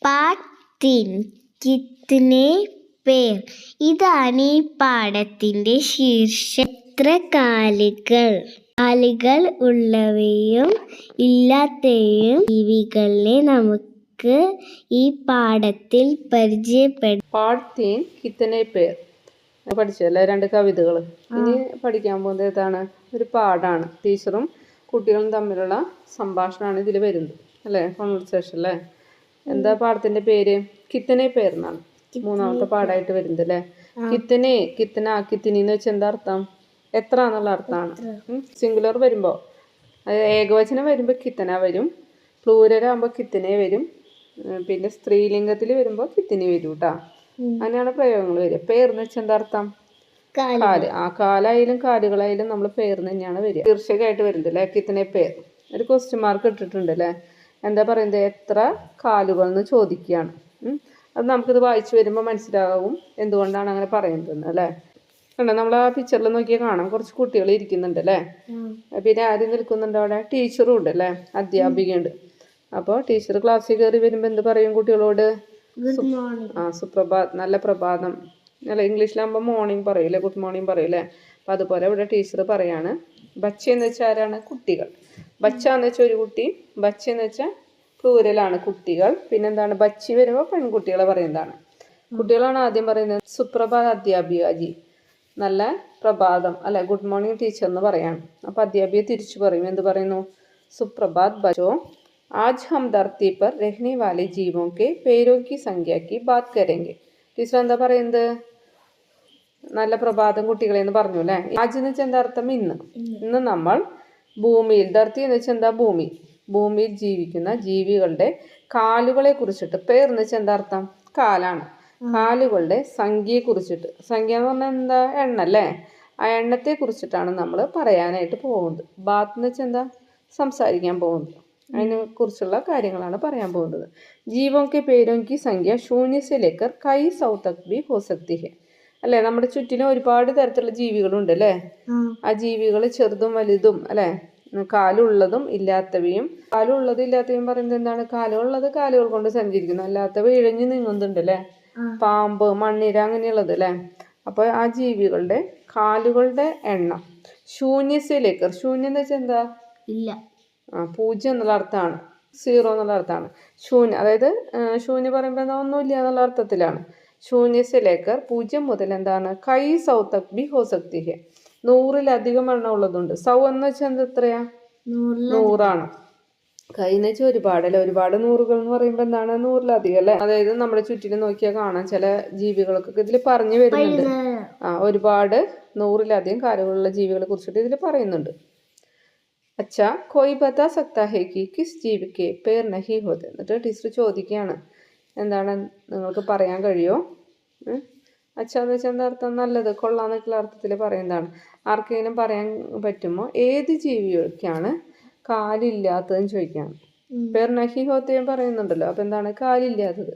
പാഠ് 3 കിത്നെ പേർ. ഇതാണ് ഈ പാഠത്തിന്റെ ശീർഷകം. എത്ര കാലുകൾ ഉള്ളവയും ഇല്ലാത്തവയും ജീവികളെ നമുക്ക് ഈ പാഠത്തിൽ പരിചയപ്പെടാം. പാഠ് 3 കിത്തനെ പേർ പഠിച്ചല്ലേ 2 കവിതകൾ. ഇനി പഠിക്കാൻ പോകുന്നത് ഏതാണ്? ഒരു പാഠാണ്. ടീച്ചറും കുട്ടികളും തമ്മിലുള്ള സംഭാഷണമാണ് ഇതിൽ വരുന്നത് അല്ലേ, കോൺവെർസേഷൻ അല്ലേ. എന്താ പാഠത്തിന്റെ പേര്? കിത്തനെ പേർ എന്നാണ് 3ാമത്തെ പാഠമായിട്ട് വരുന്നത് അല്ലേ. കിത്തനെ, കിത്തന, കിത്തിനി എന്ന് വെച്ചാൽ എന്താ അർത്ഥം? എത്ര എന്നുള്ള അർത്ഥമാണ്. സിംഗുലർ വരുമ്പോൾ, ഏകവചനം വരുമ്പോൾ കിത്തന വരും, പ്ലൂരൽ ആകുമ്പോൾ കിത്തനെ വരും, പിന്നെ സ്ത്രീലിംഗത്തിൽ വരുമ്പോൾ കിത്തിനി വരും കേട്ടോ. അങ്ങനെയാണ് പ്രയോഗങ്ങൾ വരിക. പേർന്ന് വെച്ചാൽ എന്താ അർത്ഥം? കാല്. കാലായാലും കാലുകളായാലും നമ്മൾ പേർന്ന് തന്നെയാണ് വരിക. ശീർഷകമായിട്ട് വരുന്നത് അല്ലേ കിത്തനെ പേർ. ഒരു ക്വസ്റ്റ്യൻ മാർക്ക് ഇട്ടിട്ടുണ്ട് അല്ലേ. എന്താ പറയുന്നത്? എത്ര കാലുകൾ എന്ന് ചോദിക്കുകയാണ്. അത് നമുക്കിത് വായിച്ചു വരുമ്പോൾ മനസ്സിലാവും എന്തുകൊണ്ടാണ് അങ്ങനെ പറയുന്നത് അല്ലേ. കണ്ടോ, നമ്മൾ ആ പിക്ചറിൽ നോക്കിയാൽ കാണാം കുറച്ച് കുട്ടികൾ ഇരിക്കുന്നുണ്ട് അല്ലേ. പിന്നെ ആരും നിൽക്കുന്നുണ്ട് അവിടെ? ടീച്ചറും ഉണ്ട് അല്ലേ, അധ്യാപികയുണ്ട്. അപ്പോൾ ടീച്ചർ ക്ലാസ്സിൽ കയറി വരുമ്പോൾ എന്ത് പറയും കുട്ടികളോട്? സുപ്രഭാത്, നല്ല പ്രഭാതം അല്ല. ഇംഗ്ലീഷിലാകുമ്പോൾ മോർണിംഗ് പറയൂലേ, ഗുഡ് മോർണിംഗ് പറയൂലേ. അപ്പം അതുപോലെ ഇവിടെ ടീച്ചർ പറയാണ്. ബച്ച എന്ന് വെച്ചാൽ ആരാണ്? കുട്ടികൾ. ബച്ച എന്ന് വെച്ചാൽ ഒരു കുട്ടി, ബച്ച എന്ന് വെച്ചാൽ പ്ലൂരലാണ് കുട്ടികൾ. പിന്നെന്താണ്? ബച്ചി വരുമ്പോൾ പെൺകുട്ടികളെ പറയുന്നതാണ്. കുട്ടികളാണ് ആദ്യം പറയുന്നത്. സുപ്രഭാത് അധ്യാപികാജി, നല്ല പ്രഭാതം അല്ലെ, ഗുഡ് മോർണിംഗ് ടീച്ചർ എന്ന് പറയാണ്. അപ്പം അധ്യാപിക തിരിച്ചു പറയും. എന്ത് പറയുന്നു? സുപ്രഭാത് ബച്ചോ, आज हम धरती पर रहने वाले जीवों के पैरों की संख्या की बात करेंगे. ടീച്ചർ എന്താ പറയുന്നത്? നല്ല പ്രഭാതം കുട്ടികളെ എന്ന് പറഞ്ഞു അല്ലേ. ആജ് എന്ന് വെച്ചാൽ എന്താ അർത്ഥം? ഇന്ന് നമ്മൾ ഭൂമിയിൽ, ധർത്തി എന്ന് വെച്ചാൽ എന്താ? ഭൂമി. ഭൂമിയിൽ ജീവിക്കുന്ന ജീവികളുടെ കാലുകളെ കുറിച്ചിട്ട്, പേർ എന്ന് വെച്ചാൽ എന്താ അർത്ഥം? കാലാണ്. കാലുകളുടെ സംഖ്യയെ കുറിച്ചിട്ട്, സംഖ്യ എന്ന് പറഞ്ഞാൽ എന്താ? എണ്ണ അല്ലേ. ആ എണ്ണത്തെ കുറിച്ചിട്ടാണ് നമ്മൾ പറയാനായിട്ട് പോകുന്നത്. ബാത്ത് എന്ന് വെച്ചാൽ എന്താ? സംസാരിക്കാൻ പോകുന്നത്. അതിനെ കുറിച്ചുള്ള കാര്യങ്ങളാണ് പറയാൻ പോകുന്നത്. ജീവോं के पेरों की संख्या 0 से लेकर कई 100 तक भी हो सकती है അല്ലേ. നമ്മുടെ ചുറ്റിനും ഒരുപാട് തരത്തിലുള്ള ജീവികളുണ്ട് അല്ലേ. ആ ജീവികൾ ചെറുതും വലുതും അല്ലേ, കാലുള്ളതും ഇല്ലാത്തവയും. കാലുള്ളതും ഇല്ലാത്തവയും പറയുന്നത് എന്താണ്? കാലുള്ളത് കാലുകൾ കൊണ്ട് സഞ്ചരിക്കുന്നു, അല്ലാത്തവ ഇഴഞ്ഞു നീങ്ങുന്നുണ്ട് അല്ലേ. പാമ്പ്, മണ്ണിര അങ്ങനെയുള്ളത് അല്ലേ. അപ്പോൾ ആ ജീവികളുടെ കാലുകളുടെ എണ്ണം 0 से लेकर, ശൂന്യം എന്ന് വെച്ചാൽ എന്താ? ഇല്ല. 0 എന്നുള്ള അർത്ഥമാണ്, 0 എന്നുള്ള അർത്ഥമാണ്. ശൂന്യം, അതായത് ശൂന്യം പറയുമ്പോൾ എന്താ? ഒന്നുമില്ല എന്നുള്ള അർത്ഥത്തിലാണ്. 0 से लेकर 0 മുതൽ എന്താണ്? കൈ 100 तक भी हो सकती है, 100-ലധികം എണ്ണം ഉള്ളതുണ്ട്. 100 എന്ന് വെച്ചാൽ എന്താ? എത്രയാ? 100ആണ്. കൈ എന്ന് വെച്ചാൽ ഒരുപാട് അല്ലേ. ഒരുപാട് നൂറുകൾ എന്ന് പറയുമ്പോൾ എന്താണ്? 100-ലധികം അല്ലേ. അതായത് നമ്മുടെ ചുറ്റിനും നോക്കിയാൽ കാണാം ചില ജീവികൾക്കൊക്കെ ഇതിൽ പറഞ്ഞു വരുന്നുണ്ട്. ഒരുപാട് 100-ലധികം കാലുകളുള്ള ജീവികളെ കുറിച്ചിട്ട് ഇതിൽ പറയുന്നുണ്ട്. അച്ഛാ കോയി ബതാ സക്താ ഹേ കി കിസ് ജീവി കെ പേർ നഹി ഹോത്തെ. എന്നിട്ട് ടീച്ചർ ചോദിക്കുകയാണ്, എന്താണ് നിങ്ങൾക്ക് പറയാൻ കഴിയോ? അച്ഛാന്ന് വെച്ചാൽ എന്താ അർത്ഥം? നല്ലത്, കൊള്ളാന്നൊക്കെയുള്ള അർത്ഥത്തിൽ പറയുന്നതാണ്. ആർക്കെങ്കിലും പറയാൻ പറ്റുമോ ഏത് ജീവികൾക്കാണ് കാലില്ലാത്തതെന്ന് ചോദിക്കുകയാണ്. പേർ നഹി ഹോത്തയും പറയുന്നുണ്ടല്ലോ. അപ്പം എന്താണ്? കാലില്ലാത്തത്.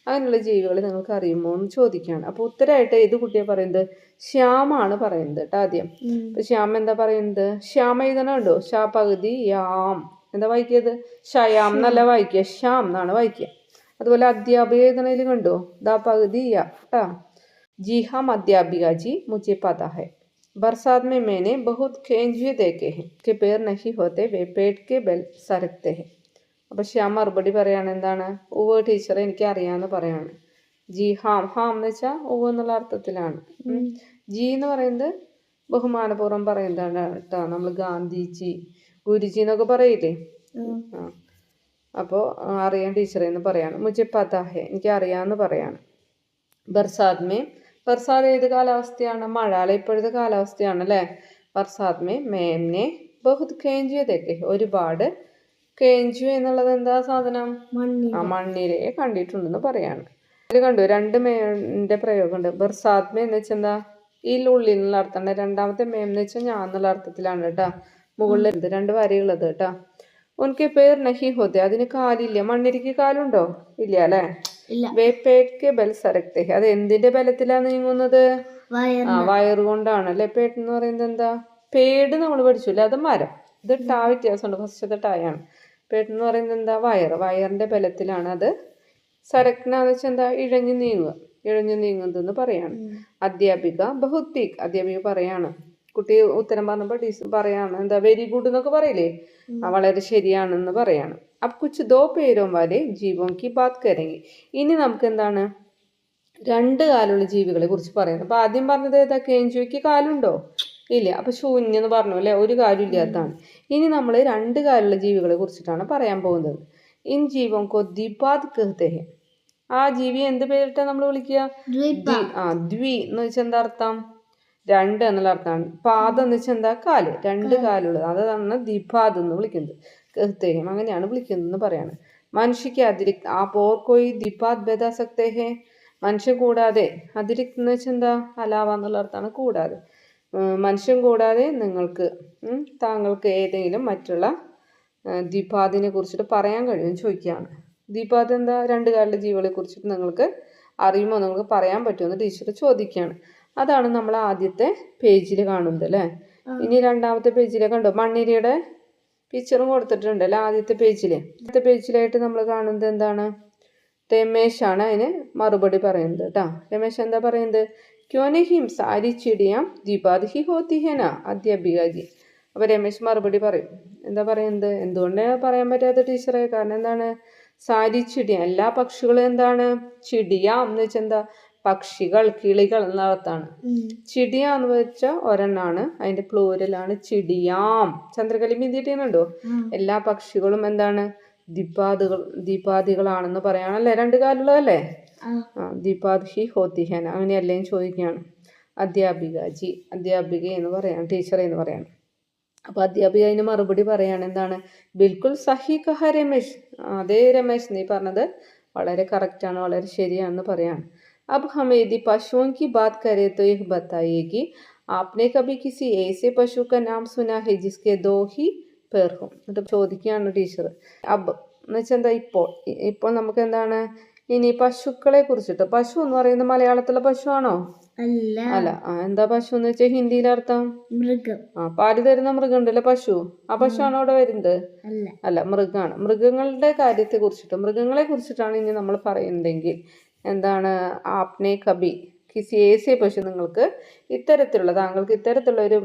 അങ്ങനെയുള്ള ജീവികൾ നിങ്ങൾക്ക് അറിയുമോ എന്ന് ചോദിക്കുകയാണ്. അപ്പോൾ ഉത്തരമായിട്ട് ഏത് കുട്ടിയെ പറയുന്നത്? ശ്യാമാണ് പറയുന്നത് കേട്ടോ ആദ്യം. അപ്പം ശ്യാം എന്താ പറയുന്നത്? ശ്യാമ എഴുതണുണ്ടോ? ഷാ പകുതി യാം. എന്താ വായിക്കിയത്? ഷയാം എന്നല്ല വായിക്കുക, ശ്യാം എന്നാണ് വായിക്കുക. അതുപോലെ അധ്യാപിക എഴുതണതിൽ കണ്ടോ? ദാ പകുതി യാ കേട്ടാ. ജി ഹാം അധ്യാപിക ജി മുझे पता है, बरसात में मैंने बहुत केंचुए देखे हैं, के पैर नहीं होते, वे पेट के बल सरकते हैं. അപ്പം ശ്യാം മറുപടി പറയാണ് എന്താണ്? ഓവ് ടീച്ചറെ എനിക്ക് അറിയാമെന്ന് പറയാണ്. ജി ഹാം, ഹാം എന്ന് വെച്ചാൽ ഓവ് എന്നുള്ള അർത്ഥത്തിലാണ്. ജി എന്ന് പറയുന്നത് ബഹുമാനപൂർവ്വം പറയുന്നതാണ് കേട്ടോ. നമ്മൾ ഗാന്ധിജി, ഗുരുജി എന്നൊക്കെ പറയില്ലേ. അപ്പോൾ അറിയാം ടീച്ചറെ എന്ന് പറയാണ്. മുझे पता है, എനിക്ക് അറിയാമെന്ന് പറയാണ്. ബർസാത് മേ, ബർസാത് ഏത് കാലാവസ്ഥയാണ്? മഴ അല്ലെ, ഇപ്പോഴത്തെ കാലാവസ്ഥയാണ് അല്ലേ. ബർസാത് മേ മേംനെ ബഹുത് കേഞ്ചുവേ ദേഖേ, ഒരുപാട്. കേഞ്ചു എന്നുള്ളത് എന്താ സാധനം? മണ്ണിരയെ കണ്ടിട്ടുണ്ടെന്ന് പറയാണ്. അതിൽ കണ്ടു 2 മേമിന്റെ പ്രയോഗമുണ്ട്. ബർസാത് മേ എന്ന് വെച്ചാൽ എന്താ? ഈ ഉള്ളിൽ എന്നുള്ള അർത്ഥമാണ്. രണ്ടാമത്തെ മേം എന്ന് വെച്ചാൽ ഞാൻ എന്നുള്ള അർത്ഥത്തിലാണ് കേട്ടോ. മുകളിൽ 2 വരയുള്ളത് കേട്ടോ. ഉനക്ക് പേർ നഹി ഹോത്തെ, അതിന് കാലില്ല. മണ്ണിരയ്ക്ക് കാലുണ്ടോ? ഇല്ല അല്ലേ. വേ പേട്ട് കെ ബൽ സരക്തേ, അത് എന്തിന്റെ ബലത്തിലാണ് നീങ്ങുന്നത്? വയറുകൊണ്ടാണ് അല്ലെ. പേട്ട് എന്ന് പറയുന്നത് എന്താ? പേട് നമ്മൾ പഠിച്ചില്ല, അത് മരം. ഇത് ടാ വ്യത്യാസമുണ്ട്, ഫസ്റ്റത്തെ ടായാണ്. പേട്ട് എന്ന് പറയുന്നത് എന്താ? വയറിന്റെ ബലത്തിലാണ് അത് സരക്ന എന്ന് വെച്ചാൽ എന്താ, ഇഴഞ്ഞു നീങ്ങുക, ഇഴഞ്ഞു നീങ്ങുന്നതെന്ന് പറയാണ്. അധ്യാപിക ബഹുത് തീക്, അധ്യാപിക പറയാണ്. കുട്ടി ഉത്തരം പറഞ്ഞപ്പോൾ ടീച്ചർ പറയാണ് എന്താ, വെരി ഗുഡ് എന്നൊക്കെ പറയില്ലേ, വളരെ ശരിയാണെന്ന് പറയാണ്. അപ്പൊ കുച്ച് ദോ പേരോ വാലെ ജീവോം കി ബാത് കരേംഗെ. ഇനി നമുക്ക് എന്താണ്, രണ്ട് കാലുള്ള ജീവികളെ കുറിച്ച് പറയുന്നത്. അപ്പൊ ആദ്യം പറഞ്ഞത് ഏതാ, കേഞ്ചുയ്ക്ക് കാലുണ്ടോ, ഇല്ല. അപ്പൊ ശൂന്യെന്ന് പറഞ്ഞു അല്ലെ, ഒരു കാലും ഇല്ലാത്തതാണ്. ഇനി നമ്മൾ രണ്ട് കാലുള്ള ജീവികളെ കുറിച്ചിട്ടാണ് പറയാൻ പോകുന്നത്. ഇൻ ജീവോം കോ ദ്വിപാദ് കഹത്തെ ഹെ. ആ ജീവിയെ എന്ത് പേരിട്ടാ നമ്മൾ വിളിക്കുക, ദ്വി എന്ന് വെച്ചാൽ എന്താ അർത്ഥം, രണ്ട് എന്നുള്ള അർത്ഥമാണ്. പാദം എന്ന് വെച്ചാൽ എന്താ, കാല്, രണ്ട് കാലുള്ളത്, അതാണ് ദ്വിപാദ് എന്ന് വിളിക്കുന്നത്. കഹത്തേഹം അങ്ങനെയാണ് വിളിക്കുന്നതെന്ന് പറയാണ്. മനുഷ്യക്ക് അതിരിക്ത് ആപ് ഓർ കോയി ദ്വിപാദ് ബതാ സക്തേ ഹെ. മനുഷ്യൻ കൂടാതെ, അതിരിക്ത് എന്ന് വെച്ചാൽ എന്താ, അലാവ എന്നുള്ള അർത്ഥമാണ്, കൂടാതെ. മനുഷ്യൻ കൂടാതെ നിങ്ങൾക്ക് താങ്കൾക്ക് ഏതെങ്കിലും മറ്റുള്ള ദ്വിപാദിനെ കുറിച്ചിട്ട് പറയാൻ കഴിയുമെന്ന് ചോദിക്കുകയാണ്. ദ്വിപാദ് എന്താ, രണ്ട് കാലുള്ള ജീവികളെ കുറിച്ചിട്ട് നിങ്ങൾക്ക് അറിയുമോ, നിങ്ങൾക്ക് പറയാൻ പറ്റുമെന്ന് ടീച്ചർ ചോദിക്കുകയാണ്. അതാണ് നമ്മൾ ആദ്യത്തെ പേജിൽ കാണുന്നത് അല്ലേ. ഇനി രണ്ടാമത്തെ പേജിലെ കണ്ടോ, മണ്ണിരയുടെ പിക്ചറും കൊടുത്തിട്ടുണ്ട് അല്ലേ ആദ്യത്തെ പേജിൽ. ആദ്യത്തെ പേജിലായിട്ട് നമ്മൾ കാണുന്നത് എന്താണ്, രമേശാണ് അതിന് മറുപടി പറയുന്നത് കേട്ടോ. രമേശ് എന്താ പറയുന്നത്, ക്യോ നഹീം സാരി ചിടിയാം ദ്വിപാദ് ഹി ഹോത്തി ഹെ നാ അധ്യാപികാജി. അപ്പോൾ രമേശ് മറുപടി പറയും, എന്താ പറയുന്നത്, എന്തുകൊണ്ടാണ് പറയാൻ പറ്റാത്ത ടീച്ചറെ, കാരണം എന്താണ്, സാരി ചിടിയാം എല്ലാ പക്ഷികളും എന്താണ്, ചിടിയാം എന്ന് വെച്ചാൽ എന്താ, പക്ഷികൾ, കിളികൾ എന്ന അർത്ഥമാണ്. ചിടിയ എന്ന് വെച്ചാൽ ഒരെണ്ണാണ്, അതിന്റെ പ്ലൂരലാണ് ചിടിയാം. ചന്ദ്രകലി ബിന്ദിട്ടുണ്ടോ, എല്ലാ പക്ഷികളും എന്താണ്, ദ്വിപാദികളാണെന്ന് പറയാണല്ലേ, രണ്ട് കാലുള്ളതല്ലേ. ദ്വിപാദ് ഹി ഹോത്തി ഹെ നാ, അങ്ങനെയല്ലേ ചോദിക്കുകയാണ്. അധ്യാപികാജി, അധ്യാപിക എന്ന് പറയാണ്, ടീച്ചറെ എന്ന് പറയാണ്. അപ്പോൾ അധ്യാപിക അതിന് മറുപടി പറയാണ്, എന്താണ്, ബിൽക്കുൽ സഹി കഹ രമേശ്. അതേ രമേശ്, നീ പറഞ്ഞത് വളരെ കറക്റ്റാണ്, വളരെ ശരിയാണെന്ന് പറയാണ്. अब हम यदि पशुओं की बात करें तो यह बताइए कि आपने कभी किसी ऐसे पशु का नाम सुना है जिसके दो ही पैर हो. എന്നിട്ട് ചോദിക്കുകയാണ് ടീച്ചർ. അബ് എന്ന് വെച്ചാൽ എന്താ, ഇപ്പോൾ നമുക്ക് എന്താണ്, ഇനി പശുക്കളെ കുറിച്ചിട്ട്. പശു എന്ന് പറയുന്നത് മലയാളത്തിലെ പശുവാണോ, അല്ല. എന്താ പശു എന്ന് വെച്ചാൽ ഹിന്ദിയിലെ അർത്ഥം, മൃഗം. പാല് തരുന്ന മൃഗം ഉണ്ടല്ലോ പശു, ആ പശുവാണോ അവിടെ വരുന്നത്, അല്ല, മൃഗമാണ്. മൃഗങ്ങളുടെ കാര്യത്തെ കുറിച്ചിട്ട്, മൃഗങ്ങളെ കുറിച്ചിട്ടാണ് ഇനി നമ്മൾ പറയുന്നതെങ്കിൽ എന്താണ്, ആപ്നെ കബി കിസി ഏസേ പശു, നിങ്ങൾക്ക് ഇത്തരത്തിലുള്ള, താങ്കൾക്ക് ഇത്തരത്തിലുള്ള ഒരു,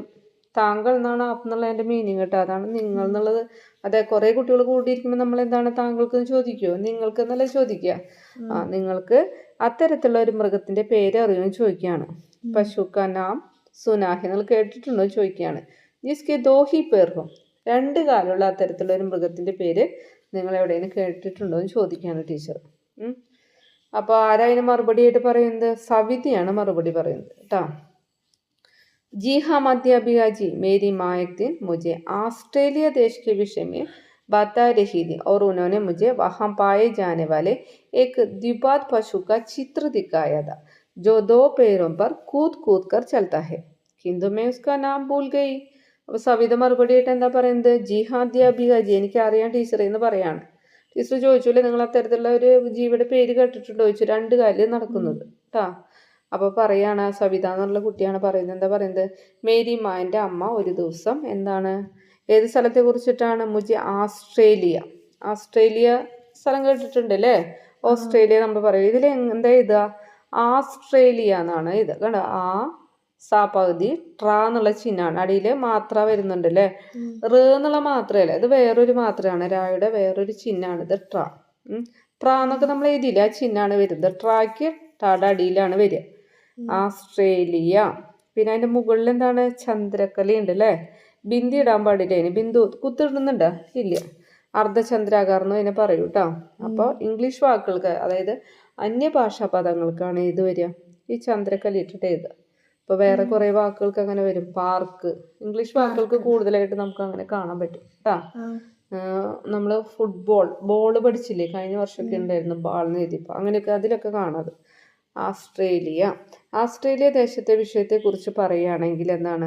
താങ്കൾ എന്നാണ് ആപ്പ് എന്നുള്ളതിൻ്റെ മീനിങ് കേട്ടോ, അതാണ് നിങ്ങൾ എന്നുള്ളത്. അതെ, കുറേ കുട്ടികൾ കൂടിയിരിക്കുമ്പോൾ നമ്മൾ എന്താണ് താങ്കൾക്ക് ചോദിക്കുമോ, നിങ്ങൾക്ക് എന്നല്ല ചോദിക്കുക. നിങ്ങൾക്ക് അത്തരത്തിലുള്ള ഒരു മൃഗത്തിൻ്റെ പേര് അറിയുമെന്ന് ചോദിക്കുകയാണ്. പശുക്ക നാം സുനാഹി, നിങ്ങൾ കേട്ടിട്ടുണ്ടോ ചോദിക്കുകയാണ്. ജിസ്കെ ദോഹി പേർക്കും, രണ്ട് കാലുള്ള അത്തരത്തിലുള്ള ഒരു മൃഗത്തിൻ്റെ പേര് നിങ്ങൾ എവിടെയെങ്കിലും കേട്ടിട്ടുണ്ടോ എന്ന് ചോദിക്കുകയാണ് ടീച്ചർ. അപ്പോൾ ആരായതിന് മറുപടിയായിട്ട് പറയുന്നത്, സവിതയാണ് മറുപടി പറയുന്നത് കേട്ടോ. जी हाँ अध्यापिका जी, मेरी माँ एक दिन मुझे ऑस्ट्रेलिया देश के विषय में बता रही थी और उन्होंने मुझे वहाँ पाए जाने वाले एक द्विपाद पशु का चित्र दिखाया था जो दो पैरों पर कूद कूद कर चलता है, किंतु मैं उसका नाम भूल गई. അപ്പോൾ സവിത മറുപടിയായിട്ട് എന്താ പറയുന്നത്, ജി ഹാ അധ്യാപിക ജി, എനിക്ക് അറിയാം ടീച്ചറെ എന്ന് പറയാണ്. ടീച്ചർ ചോദിച്ചല്ലേ, നിങ്ങൾ അത്തരത്തിലുള്ള ഒരു ജീവിയുടെ പേര് കേട്ടിട്ടുണ്ടോ ചോദിച്ചു, രണ്ട് കാലിൽ നടക്കുന്നത് കേട്ടോ. അപ്പോൾ പറയാണ്, സവിത എന്നുള്ള കുട്ടിയാണ് പറയുന്നത്, എന്താ പറയുന്നത്, മേരി മാ, എൻ്റെ അമ്മ ഒരു ദിവസം എന്താണ്, ഏത് സ്ഥലത്തെ കുറിച്ചിട്ടാണ്, മുജെ ഓസ്ട്രേലിയ, ഓസ്ട്രേലിയ സ്ഥലം കേട്ടിട്ടുണ്ട് അല്ലേ, ഓസ്ട്രേലിയ നമ്മൾ പറയും. ഇതിൽ എന്താ ഇതാ, ഓസ്ട്രേലിയ എന്നാണ് ഇത് കണ്ടോ, ആ സാ പകുതി ട്രാ എന്നുള്ള ചിഹ്നമാണ്, അടിയിൽ മാത്ര വരുന്നുണ്ട് അല്ലേ, റ് എന്നുള്ള മാത്രമല്ല, ഇത് വേറൊരു മാത്രമാണ്, രായുടെ വേറൊരു ചിഹ്നമാണ് ഇത്, ട്രാ. ട്രാ എന്നൊക്കെ നമ്മൾ എഴുതിയില്ല, ആ ചിഹ്നമാണ് വരുന്നത്, ട്രാക്ക് ടാടെ അടിയിലാണ് വരിക. ഓസ്ട്രേലിയ. പിന്നെ അതിൻ്റെ മുകളിൽ എന്താണ്, ചന്ദ്രക്കല ഉണ്ട് അല്ലേ, ബിന്ദു ഇടാൻ പാടില്ല, അതിന് ബിന്ദു കുത്തിടുന്നുണ്ടോ, ഇല്ല, അർദ്ധചന്ദ്രാകാരം എന്ന് അതിനെ പറയൂ കേട്ടോ. അപ്പോൾ ഇംഗ്ലീഷ് വാക്കുകൾക്ക്, അതായത് അന്യഭാഷാ പദങ്ങൾക്കാണ് ഇത് വരിക, ഈ ചന്ദ്രക്കല ഇട്ടിട്ട് എഴുതുക. ഇപ്പോൾ വേറെ കുറേ വാക്കുകൾക്ക് അങ്ങനെ വരും, പാർക്ക്, ഇംഗ്ലീഷ് വാക്കുകൾക്ക് കൂടുതലായിട്ട് നമുക്ക് അങ്ങനെ കാണാൻ പറ്റും കേട്ടോ. നമ്മൾ ഫുട്ബോൾ, ബോൾ പഠിച്ചില്ലേ, കഴിഞ്ഞ വർഷമൊക്കെ ഉണ്ടായിരുന്നു ബാൾ എന്ന് എഴുതിയപ്പോൾ, അങ്ങനെയൊക്കെ അതിലൊക്കെ കാണാതെ. ഓസ്ട്രേലിയ, ഓസ്ട്രേലിയ ദേശത്തെ വിഷയത്തെക്കുറിച്ച് പറയുകയാണെങ്കിൽ എന്താണ്,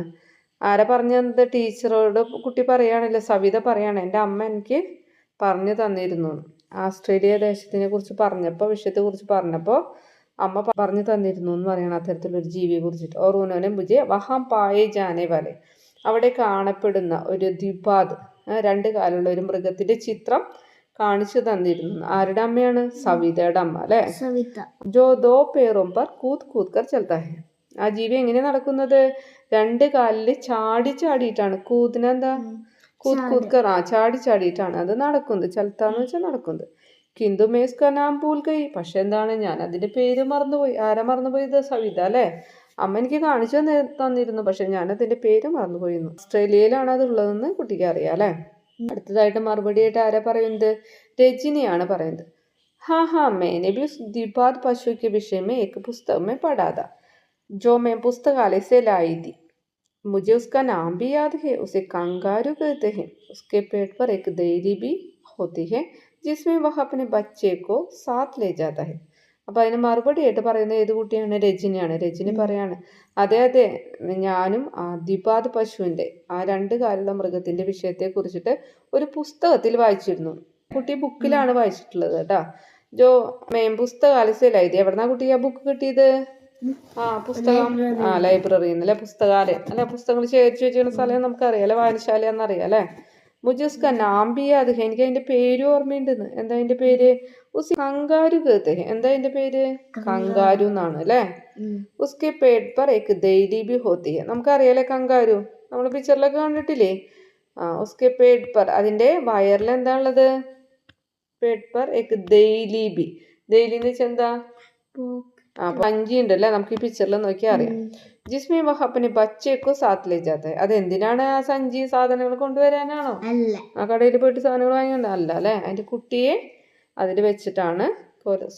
ആരെ പറഞ്ഞു തന്നത്, ടീച്ചറോട് കുട്ടി പറയുകയാണല്ലോ, സവിത പറയുകയാണ്, എൻ്റെ അമ്മ എനിക്ക് പറഞ്ഞു തന്നിരുന്നു. ഓസ്ട്രേലിയ ദേശത്തിനെ കുറിച്ച് പറഞ്ഞപ്പോൾ, വിഷയത്തെക്കുറിച്ച് പറഞ്ഞപ്പോൾ അമ്മ പറഞ്ഞു തന്നിരുന്നു എന്ന് പറയണം, അത്തരത്തിലൊരു ജീവിയെ കുറിച്ചിട്ട്. ഓർ ഉന്നോനെ മുझे വഹാം പായേ ജാനെ വാലെ, അവിടെ കാണപ്പെടുന്ന ഒരു ദ്വിപാദ്, രണ്ട് കാലുള്ള ഒരു മൃഗത്തിൻ്റെ ചിത്രം കാണിച്ചു തന്നിരുന്നു. ആരുടെ അമ്മയാണ്? സവിതയുടെ അമ്മ അല്ലേ. സവിത. ജോ ദോ പേറും പർ കൂത് കൂത് കർ ചലത്താ ഹെ. ആ ജീവി എങ്ങനെ നടക്കുന്നത്? രണ്ട് കാലിൽ ചാടി ചാടിയിട്ടാണ്. കൂതിനെന്താ? കൂത് കൂത് കർ, ചാടി ചാടിയിട്ടാണ് അത് നടക്കുന്നത്. ചലത്താന്ന് വെച്ചാൽ നടക്കുന്നത്. കിന്തു മേസ്ക നാം ഭൂൽ ഗയി. പക്ഷെ എന്താണ്, ഞാൻ അതിന്റെ പേര് മറന്നുപോയി. ആരാ മറന്നുപോയത്? സവിത അല്ലേ. അമ്മ എനിക്ക് കാണിച്ചു തന്നിരുന്നു, പക്ഷെ ഞാൻ അതിന്റെ പേര് മറന്നുപോയിരുന്നു. ഓസ്ട്രേലിയയിലാണ് അത് ഉള്ളതെന്ന് കുട്ടിക്ക് അറിയാം അല്ലേ. അടുത്തതായിട്ട് മറുപടിയായിട്ട് ആരാ പറയുന്നത്? രജനിയാണ് പറയുന്നത്. हाँ हाँ मैंने भी उस द्विपाद पशु के विषय में एक पुस्तक में पढ़ा था, जो मैं पुस्तकालय से लाई थी. मुझे उसका नाम भी याद है. उसे कंगारू कहते हैं. उसके पेट पर एक दही भी होती है जिसमें वह अपने बच्चे को साथ ले जाता है. അപ്പോൾ അതിന് മറുപടിയായിട്ട് പറയുന്നത് ഏത് കുട്ടിയാണ്? രജനിയാണ്. രജനി പറയാണ്, അതെ അതെ, ഞാനും ആ ദ്വിപാദ പശുവിൻ്റെ, ആ രണ്ട് കാലുള്ള മൃഗത്തിൻ്റെ വിഷയത്തെ കുറിച്ചിട്ട് ഒരു പുസ്തകത്തിൽ വായിച്ചിരുന്നു. കുട്ടി ബുക്കിലാണ് വായിച്ചിട്ടുള്ളത് കേട്ടോ. ജോ മേം പുസ്തകാലയത്തിലായത്. എവിടെന്നാ കുട്ടി ആ ബുക്ക് കിട്ടിയത്? പുസ്തകം ലൈബ്രറിയിൽ നിന്ന് അല്ലെ, പുസ്തകാലയം അല്ലെ. പുസ്തകങ്ങൾ ശേഖരിച്ചു വെച്ചിരുന്ന സ്ഥലം നമുക്കറിയാം അല്ലെ, വായനശാല എന്നറിയാം അല്ലെ. മുജസ്ക നാം ബി യാദ് ഹെ. എനിക്ക് അതിന്റെ പേര് ഓർമ്മയുണ്ടെന്ന്. എന്താ അതിന്റെ പേര്? ഉസ് കങ്കാരു കേത്തെ ഹെ. എന്താ അതിന്റെ പേര്? കങ്കാരു എന്നാണ് അല്ലെ. ഉസ്കെ പേട് പർ ഏക് ദൈലി ബി ഹോത്തി ഹെ. നമുക്കറിയാലേ കങ്കാരു, നമ്മൾ പിക്ചറിലൊക്കെ കണ്ടിട്ടില്ലേ. ഉസ്കെ പേട് പർ, അതിന്റെ വയറിൽ എന്താ ഉള്ളത്? പേട് പർ ഏക് ദൈലി ബി. ദൈലി എന്ന് വെച്ചാൽ എന്താ? പഞ്ചി ഉണ്ടല്ലേ, നമുക്ക് ഈ പിക്ചറിൽ നോക്കിയാൽ അറിയാം. ജിസ്മേ വഹ അപ്പനെ ബച്ചേക്കോ സാത്ത് ലേ ജാത്ത ഹെ. അത് എന്തിനാണ്? ആ സഞ്ചി സാധനങ്ങൾ കൊണ്ടുവരാനാണോ? ആ കടയിൽ പോയിട്ട് സാധനങ്ങൾ വാങ്ങിയുണ്ട്? അല്ല അല്ലെ. അതിന്റെ കുട്ടിയെ അതിൽ വെച്ചിട്ടാണ്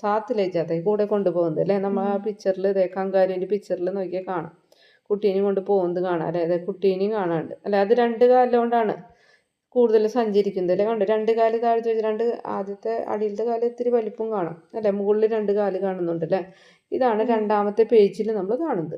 സാത്ത് ലേ ജാത്ത ഹെ, കൂടെ കൊണ്ടുപോകുന്നത് അല്ലെ. നമ്മൾ ആ പിക്ചറിൽ കങ്കാരുവിന്റെ പിക്ചറിൽ നോക്കിയാൽ കാണാം. കുട്ടീനെയും കൊണ്ട് പോകുന്നത് കാണാം അല്ലെ. അതെ, കുട്ടീനെയും കാണാനുണ്ട് അല്ലെ. അത് രണ്ട് കാലം കൊണ്ടാണ് കൂടുതൽ സഞ്ചരിക്കുന്നത് അല്ലെ. കണ്ട് രണ്ട് കാല് താഴ്ത്തി വെച്ച്, ആദ്യത്തെ അടിയിലത്തെ കാല് ഇത്തിരി വലിപ്പം കാണാം അല്ലെ, മുകളിൽ രണ്ട് കാല് കാണുന്നുണ്ട് അല്ലെ. ഇതാണ് രണ്ടാമത്തെ പേജിൽ നമ്മൾ കാണുന്നത്.